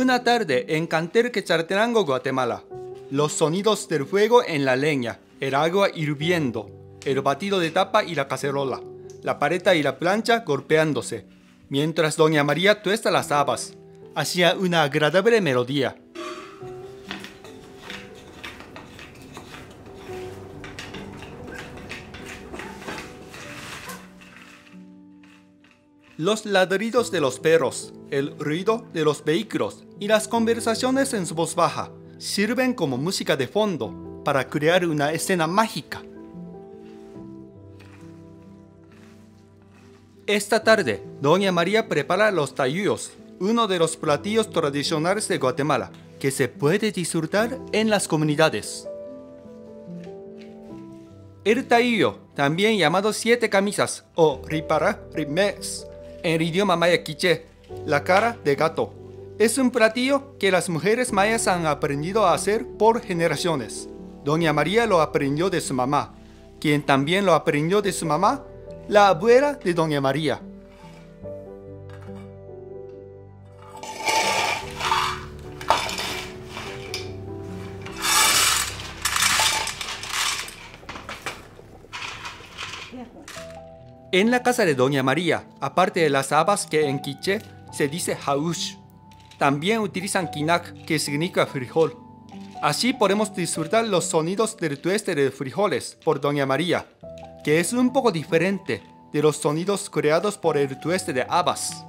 Una tarde en Canterquechaltenango, Guatemala. Los sonidos del fuego en la leña, el agua hirviendo, el batido de tapa y la cacerola, la paleta y la plancha golpeándose, mientras doña María tuesta las habas. Hacía una agradable melodía. Los ladridos de los perros, el ruido de los vehículos y las conversaciones en su voz baja sirven como música de fondo para crear una escena mágica. Esta tarde, doña María prepara los tayuyos, uno de los platillos tradicionales de Guatemala, que se puede disfrutar en las comunidades. El tayuyo, también llamado siete camisas o ripara rimes, en el idioma maya quiché, la cara de gato, es un platillo que las mujeres mayas han aprendido a hacer por generaciones. Doña María lo aprendió de su mamá, quien también lo aprendió de su mamá, la abuela de doña María. En la casa de doña María, aparte de las habas que en quiché se dice jaush, también utilizan quinac, que significa frijol. Así podemos disfrutar los sonidos del tueste de frijoles por doña María, que es un poco diferente de los sonidos creados por el tueste de habas.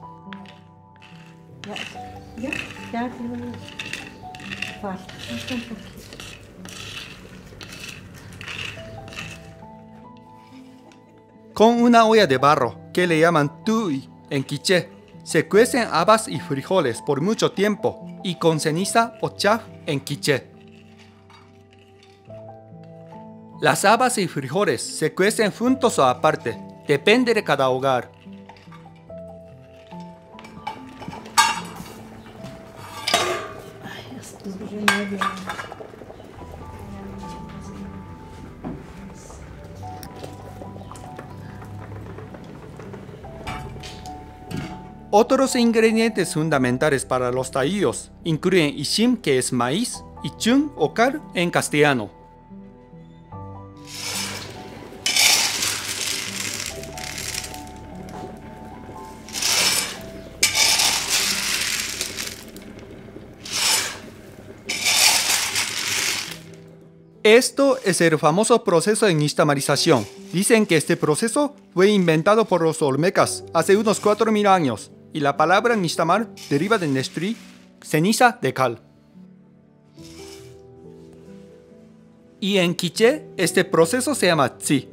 Con una olla de barro, que le llaman tui en quiché, se cuecen habas y frijoles por mucho tiempo, y con ceniza o chaf en quiché. Las habas y frijoles se cuecen juntos o aparte, depende de cada hogar. Otros ingredientes fundamentales para los tayuyos incluyen ishim, que es maíz, y chun o cal en castellano. Esto es el famoso proceso de nixtamalización. Dicen que este proceso fue inventado por los olmecas hace unos 4000 años. Y la palabra nixtamal deriva de nestri, ceniza de cal. Y en quiché, este proceso se llama tzi.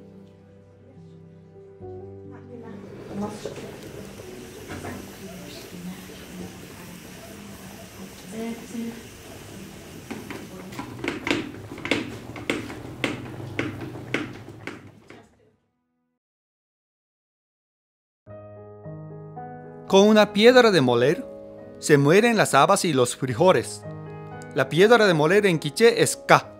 Con una piedra de moler, se muelen las habas y los frijoles. La piedra de moler en quiché es ka.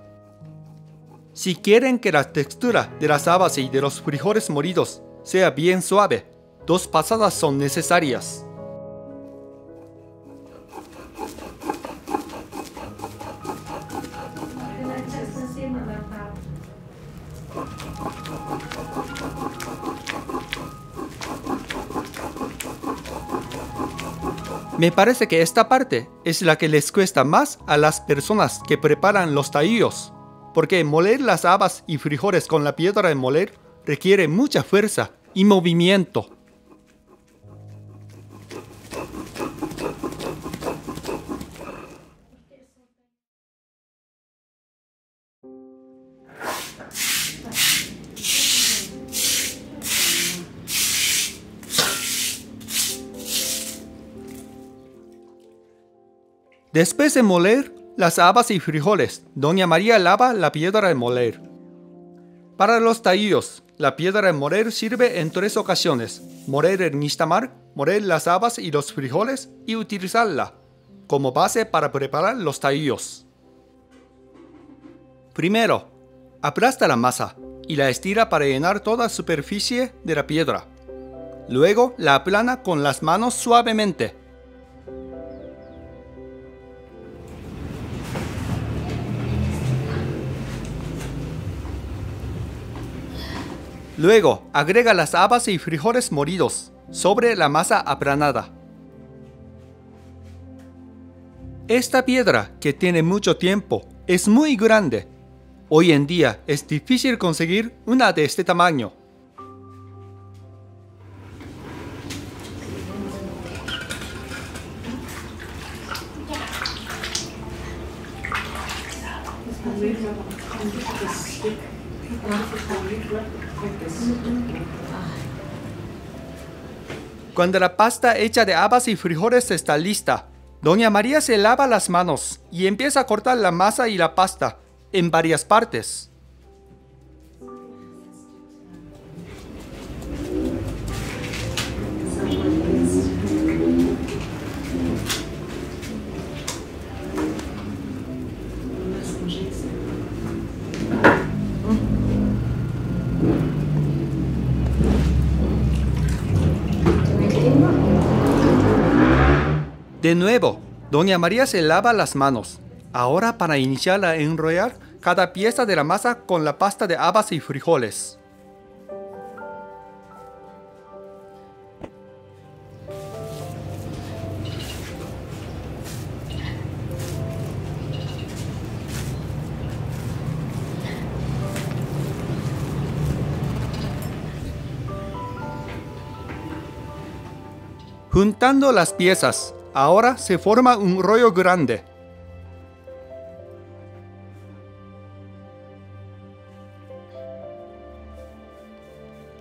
Si quieren que la textura de las habas y de los frijoles molidos sea bien suave, 2 pasadas son necesarias. Me parece que esta parte es la que les cuesta más a las personas que preparan los tayuyos, porque moler las habas y frijoles con la piedra de moler requiere mucha fuerza y movimiento. Después de moler las habas y frijoles, doña María lava la piedra de moler. Para los tayuyos, la piedra de moler sirve en 3 ocasiones: moler el nixtamal, moler las habas y los frijoles y utilizarla como base para preparar los tayuyos. Primero, aplasta la masa y la estira para llenar toda la superficie de la piedra. Luego la aplana con las manos suavemente. Luego, agrega las habas y frijoles molidos sobre la masa aplanada. Esta piedra, que tiene mucho tiempo, es muy grande. Hoy en día es difícil conseguir una de este tamaño. Cuando la pasta hecha de habas y frijoles está lista, Doña María se lava las manos y empieza a cortar la masa y la pasta en varias partes. De nuevo, Doña María se lava las manos. Ahora para iniciar a enrollar cada pieza de la masa con la pasta de habas y frijoles. Juntando las piezas, ahora se forma un rollo grande.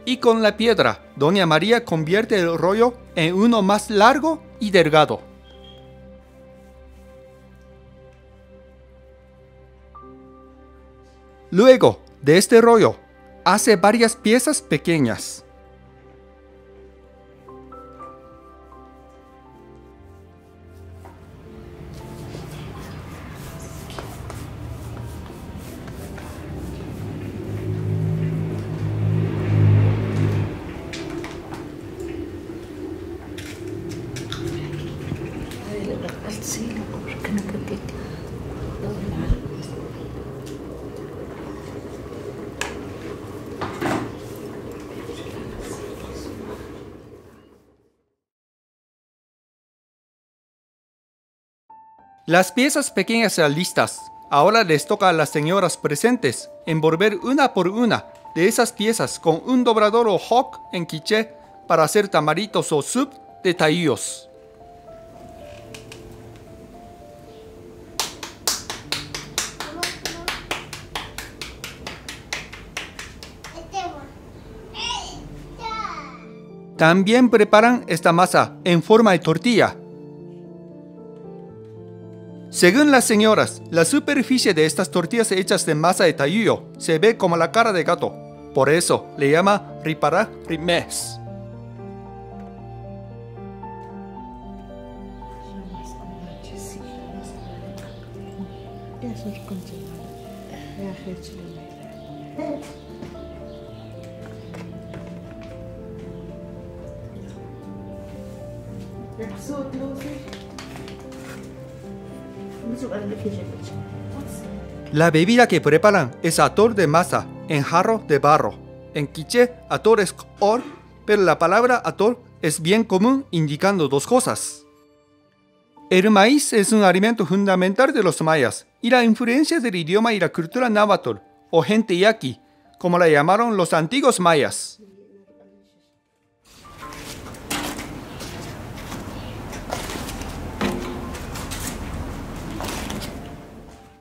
Y con la piedra, Doña María convierte el rollo en uno más largo y delgado. Luego, de este rollo, hace varias piezas pequeñas. Las piezas pequeñas están listas. Ahora les toca a las señoras presentes envolver una por una de esas piezas con un doblador o hock en quiché para hacer tamaritos o soup de taillos. También preparan esta masa en forma de tortilla. Según las señoras, la superficie de estas tortillas hechas de masa de taillo se ve como la cara de gato. Por eso le llama ripará rimes. La bebida que preparan es atol de masa en jarro de barro. En quiché, atol es or, pero la palabra atol es bien común indicando dos cosas. El maíz es un alimento fundamental de los mayas y la influencia del idioma y la cultura náhuatl, o gente yaqui, como la llamaron los antiguos mayas.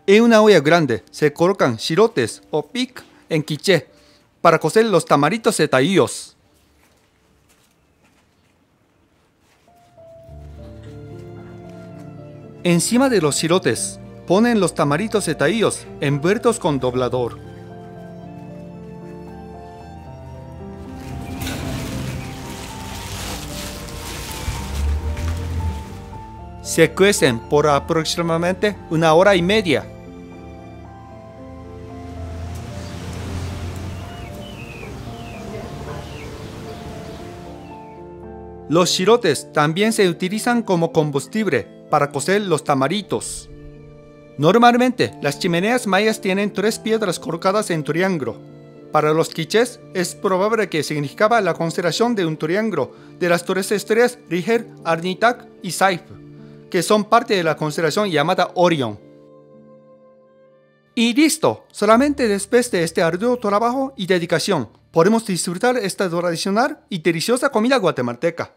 En una olla grande se colocan chilotes o pic en quiché para cocer los tamaritos de taillos. Encima de los chilotes ponen los tamaritos de taillos envueltos con doblador. Se cuecen por aproximadamente 1 hora y media. Los chilotes también se utilizan como combustible para cocer los tamaritos. Normalmente, las chimeneas mayas tienen 3 piedras colocadas en triángulo Para los quichés, es probable que significaba la constelación de un triángulo de las tres estrellas Rigel, Arnitak y Saiph, que son parte de la constelación llamada Orión. Y listo, solamente después de este arduo trabajo y dedicación, podemos disfrutar esta tradicional y deliciosa comida guatemalteca.